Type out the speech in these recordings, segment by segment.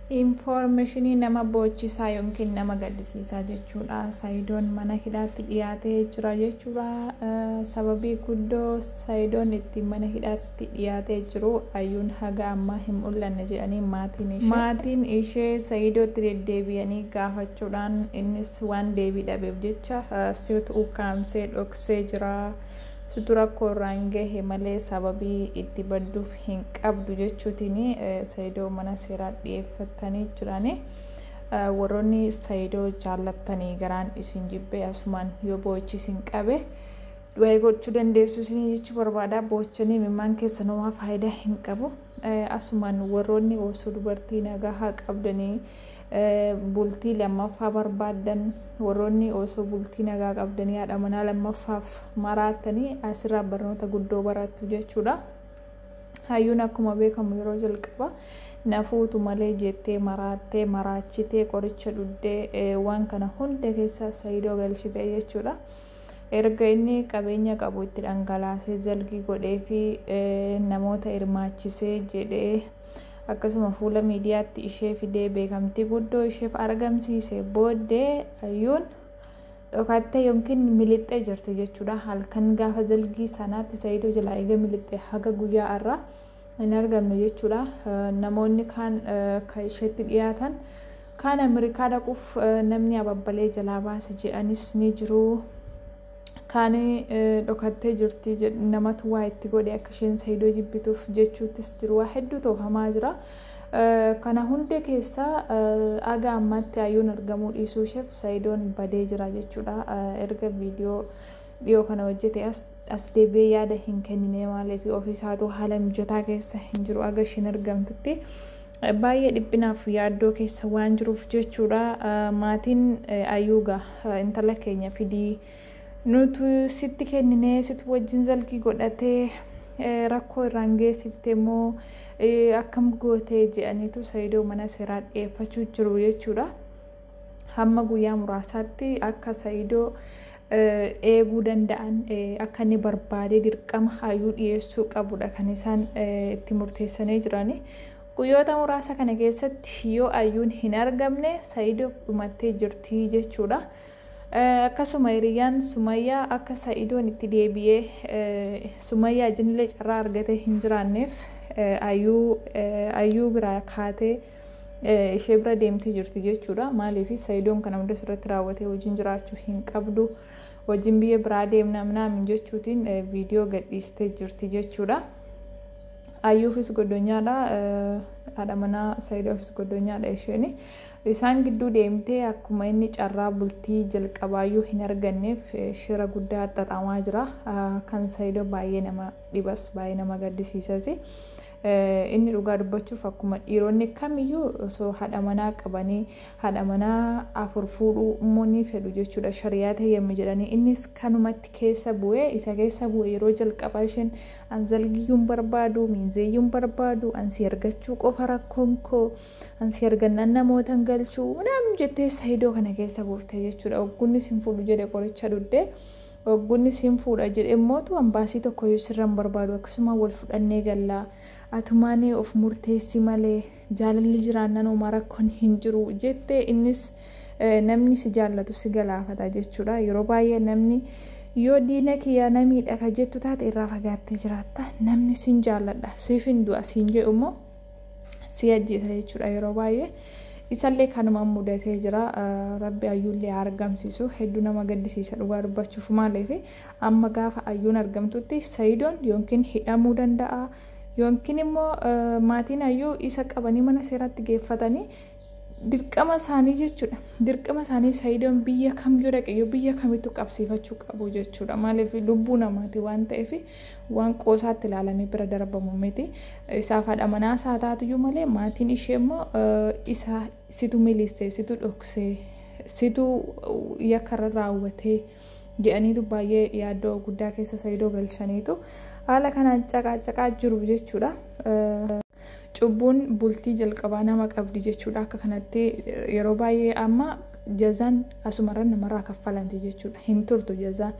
Information nama boochisaa yookiin nama gadisiisaa jechuudha. Sayidoon mana hidhaatti dhiyaatee jira jechuudha. Sababii guddoo Sayidoon itti mana hidhaatti dhiyaatee jiru Ayyuun haga ammaa hin mul'anne jedhanii maatiin ishee Sayidootti deddeebi'anii gaafachuudhaan innis waan deebii dhabeef jecha situ ukkaamsee dhoksee jira. Sutura korange malee sababii itti badduuf hin qabdu jechuutiin Sayidoo mana seeraa dhiyeeffatanii jirani. Warroonni Sayidoo jaallattanii garaan isin jibbee asumaan yoo boochisin qabe du'ee gochuu dandeessu isin jechuu barbaada. Boochanii mimmaan keessa namaa faayidaa hin qabu. Asumaan warroonni osoo dubartii nagaa qabdanii bultii lammaffaa barbaadan warroonni osoo bultii nagaa qabdanii haadha manaa lammaffaaf maraatanii asirraa barnoota guddoo barattu jechuudha. Hayyuun akkuma beekamu yeroo jalqaba nafuutu malee jettee maraattee maraachitee qoricha dhuddee waan kana hunda keessa Sayidoo galchite jechuudha. Erga inni qabeenya qabu itti dhangalaasee zalgii godhee fi namoota hirmaachisee jedhee akkasuma fuula miidiyaatti ishee fidee beekamtii guddoo isheef argamsiise booddee Ayyuun dhokattee yookiin milixxee jirti jechuudha. Halkan gaafa zalgii sanaatti Sayidoo jalaa eega milixxee haga guyyaa irraa hin argamne jechuudha. Namoonni kaan kan isheetti dhiyaatan kaan Ameerikaa dhaquuf namni ababbalee jalaa baase jedhanis ni jiru. Kaan dhokattee jirti namatu waa itti godhe akka isheen Sayidoo jibbituuf jechuutis jiru. Waa hedduu toofamaa jira. Kana hundee keessa aga ammatti Ayyuun argamuu dhiisuu isheef Sayidoon badee jira jechuudha. Erga viidiyoo dhiyoo kana hojjete as deebi'ee yaada hin kennine maaliif ofiisaatu haala mijataa keessa hin jiru aga isheen argamtutti. Baay'ee dhiphinaaf yaaddoo keessa waan jiruuf jechuudha. Maatiin Ayyuugaa intala keenya fidii nuti sitti kennine situ wajjin zalgii godhatee rakkoo irraan geessiftee moo akkam gootee jedhaniitu Sayidoo mana seeraa dhiyeeffachuu jiru jechuudha. Hamma guyyaa muraasaatti akka Sayidoo eeguu danda'an akka inni barbaadee dirqama Ayyuu dhiyeessuu qabudha kan isaan itti murteessanii jirani. Guyyoota muraasa kana keessatti yoo Ayyuun hin argamne Sayidoo dhumattee jirti jechuudha. Akkasuma hiriyyaan Sumayyaa akka Sayidoon itti deebi'ee Sumayyaa jinillee carraa argatee hin jiraanneef Ayyuu biraa kaatee ishee bira deemtee jirti jechuudha. Maaliif Sayidoon kana hunda irratti raawwatee wajjin jiraachuu hin qabdu wajjin biyya biraa deemna minaamin jechuutiin viidiyoo gadhiistee jirti jechuudha. Ayyuufis godonyaadha. Haadha manaa Sayidoofis godonyaadha isheen. Isaan gidduu deemtee akkuma inni carraa bultii jalqabaayyuu hin arganneef shira guddaa xaxamaa jira. Kan Sayidoo baay'ee nama dhibas baay'ee nama gaddisiisas. Inni dhugaa dubbachuuf akkuma dhiironni kamiyyuu osoo haadha manaa qabanii haadha manaa afur fuudhuu immoo ni fedhu jechuudha. Shariyaa tayyammi jedhanii innis kanumatti keessa bu'ee isa keessa bu'e yeroo jalqabaa isheen anzalgiyyuun barbaadu miinzeeyyuun barbaadu ansi argachuu qofa rakkoon koo ansi argannaan namootan galchuu naam jettee Sayidoo kana keessa buuftee jechuudha. Oggunni sin fuudhu jedhe qoricha dhuddee oggunni sin fuudha jedhe mootu ambaasii tokkoyyuu sirran barbaadu akkasuma wal fudhannee gallaa. Atumaanii of murteessi malee jaalalli jiraannan uumaa rakkoon hin jiru jettee innis namni si jaallatu si galaafata jechuudha. Yeroo baay'ee namni yoo diina kiyyaa namiidha ka jettu taate irraa fagaattee jiraatta. Namni sin jaalladha siif hin du'a siin jedhu immoo si ajjeesa jechuudha. Yeroo baay'ee isallee kanuma mudatee jira. Rabbi Ayyuullee argamsiisu hedduu nama gaddisiisa dhugaa dubbachuuf maaliif amma gaafa Ayyuun argamtutti Sayidoon yookiin hidhamuu danda'a. Yookiin immoo maatiin Ayyuu isa qabanii mana seeraatti geeffatanii dirqama isaanii jechuudha. Dirqama isaanii Sayidoon biyya kam yoo dhaqe yoo biyya kamittu qabsiifachuu qabu jechuudha. Maaliif lubbuu namaati waan ta'eef waan qoosaatti ilaalamee bira darbamu miti. Isaaf haadha manaa isaa taatuyyuu malee maatiin ishee immoo isa situ milistee situ dhoksee situ yakkarra raawwatee jedhaniitu baay'ee yaaddoo guddaa keessa Sayidoo galchaniitu. Haala kanaan caqaa jiru jechuudha. Cubbuun bultii jalqabaa nama qabdi jechuudha. Akka kanatti yeroo baay'ee amma jazaan asumarran namarraa kaffalamti jechuudha. Hin turtu jazaan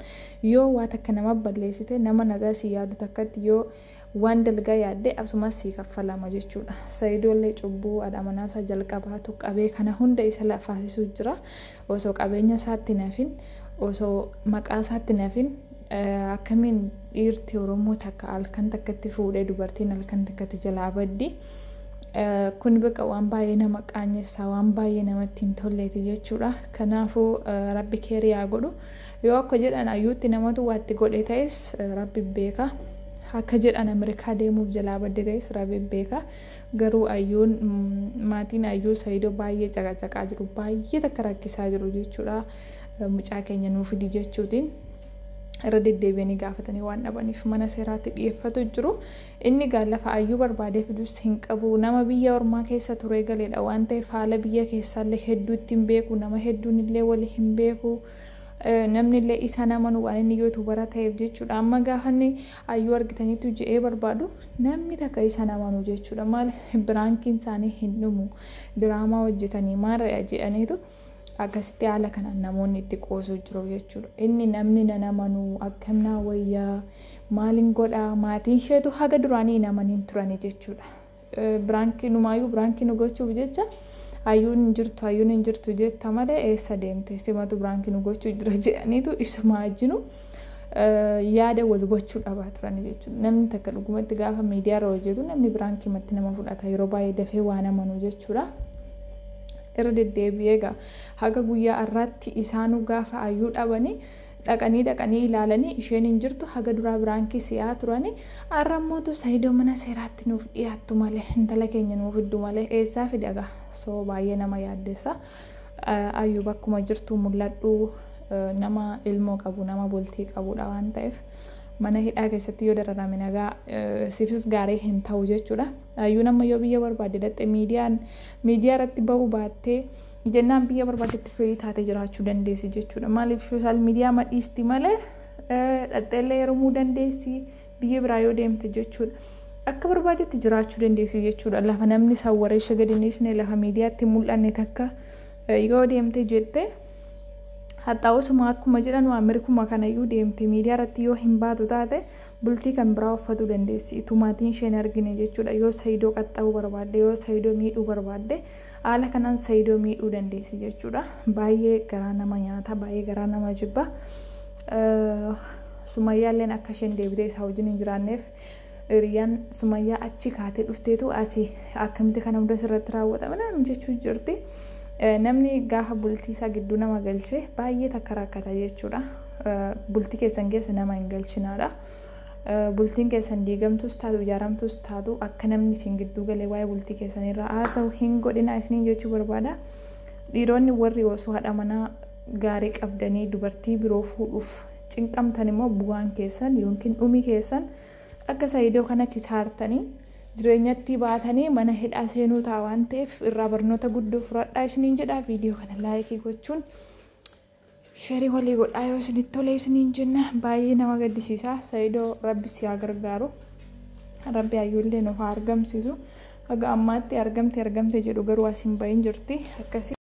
yoo waa takka nama balleessite nama nagaa si yaadu takkatti yoo waan dalgaa yaadde asumas sii kaffalama jechuudha. Sayidoollee cubbuu adamanaasa jalqabaatu qabee kana hunda isa lafaasisuu jira. Osoo qabeenya isaatti nafin, osoo maqaa isaatti nafin, akkamiin dhiirti Oromoo takka halkan takkatti fuudhee dubartiin halkan takkatti jalaa baddi. Kun bakka waan baay'ee nama qaanjessaa, waan baay'ee namatti hin tolleeti jechuudha. Kanaafuu rabbi keeriyaa godhu. Yoo akka jedhan Ayyuutti namatu waatti godhe ta'es rabbi beeka. Akka jedhan Ameerikaa deemuuf jalaa badde ta'es rabbi beeka. Garuu Ayyuun maatiin Ayuu Sayidoo baay'ee caqacaqaa jiru, baay'ee takka rakkisaa jiru jechuudha. Mucaa keenya nuuf fidi jechuutiin irra deddeebi'anii gaafatanii waan dhabaniif mana seeraatti dhiyeeffatu jiru. Inni lafa Ayyuu barbaadee fidus hin qabu. Nama biyya ormaa keessa ture galeedha waan ta'eef haala biyya keessaallee hedduutti hin beeku. Nama hedduun illee wali hin beeku. Namni illee isa namanu waan inni yoo bara ta'eef jechuudha. Amma gaafanni Ayyuu argitaniitu je'ee barbaadu namni takka isa namanu jechuudha. Maal biraankiin isaanii hin dhumu. Diraamaa hojjetanii maarra jedhaniitu akkasitti haala kanaan namoonni itti qoosuu jiru jechuudha. Inni namni namanu akkamnaa wayyaa maaliin godhaa maatiin isheetu haga duraanii namaniin turani jechuudha. Biraankii nu gochuuf jecha Ayyuun hin jirtu jetta malee eessa deemte simatu biraankii nu gochuu jira jedhaniitu isuma ajjinu yaada wal gochuu dhabaa turani jechuudha. Namni takka dhugumatti gaafa miidiyaarra hojjetu namni biraankii matti nama fudhata yeroo baay'ee dafee waan amanu jechuudha. Irra deddeebi'ee haga guyyaa har'aatti isaanuu gaafa Ayyuu dhabanii dhaqanii ilaalanii isheen hin jirtu haga duraa biraankii si'aa turani. Har'a immoo Sayidoo mana seeraatti nuuf dhiyaattu malee intala keenya nuuf fiddu malee eessaa fidaga. So baay'ee nama yaaddessa. Ayyuu bakkuma jirtu mul'adhu nama ilmoo qabu nama bultii qabudha waan ta'eef mana hidhaa keessatti yoo dararame nagaa siifis gaarii hin ta'u jechuudha. Ayyuun amma yoo biyya barbaadde dhatte miidiyaa irratti bahuu baattee jennaan biyya barbaaddetti firii taate jiraachuu dandeessi jechuudha. Maaliif sooshaal miidiyaa madhiisti malee dhaxxeellee yeroo dandeessi biyya biraa yoo deemte jechuudha. Akka barbaaddetti jiraachuu dandeessi jechuudha. Lafa namni sawwaree shagadineesne lafa miidiyaatti mul'anne takka yoo deemte jette haxaa'usuma akkuma jedhan Ameerikuma kanayyuu deemte miidiyaa irratti yoo hin baatu taate bultii kan biraa uffatuu dandeessi. Tumaatiin isheen argine jechuudha. Yoo Sayidoo qaxxaa'uu barbaadde, yoo Sayidoo miidhuu barbaadde haala kanaan Sayidoo miidhuu dandeessi jechuudha. Baay'ee garaa nama nyaata, baay'ee garaa nama jibba. Sumayyaalleen akka isheen deebitee isaa wajjin hin jiraanneef hiriyaan Sumayyaa achi kaatee dhufteetu asii akkamitti kana hunda sirratti raawwatame namni jechuu jirti. Namni gaafa bultii isaa gidduu nama galchee baay'ee takka rakkata jechuudha. Bultii keessan keessa nama hin galchinaadha. Bultiin keessan diigamtus taatu ijaaramtus taatu akka namni isin gidduu galee waa'ee bultii keessan irraa haasa'u hin godhina isiniin jechuu barbaada. Dhiironni warri osoo haadha manaa gaarii qabdanii dubartii biroo fuudhuuf cinqamtan immoo bu'aan keessan yookiin dhumi keessan akka Sayidoo kana kisaartanii jireenyatti baatanii mana hidhaa seenuu ta'a waan ta'eef irraa barnoota guddoo fudhadhaa isiniin jedha. Viidiyoo kana laayikii gochuun sheerii walii godhaa yoo isinitti tole isiniin jenna. Baay'ee nama gaddisiisa. Sayidoo rabbi si haa gargaaru. Rabbi Ayyuullee nuuf haa argamsiisu. Haga ammaatti argamte jedhu garuu asiin bahin jirti akkasii.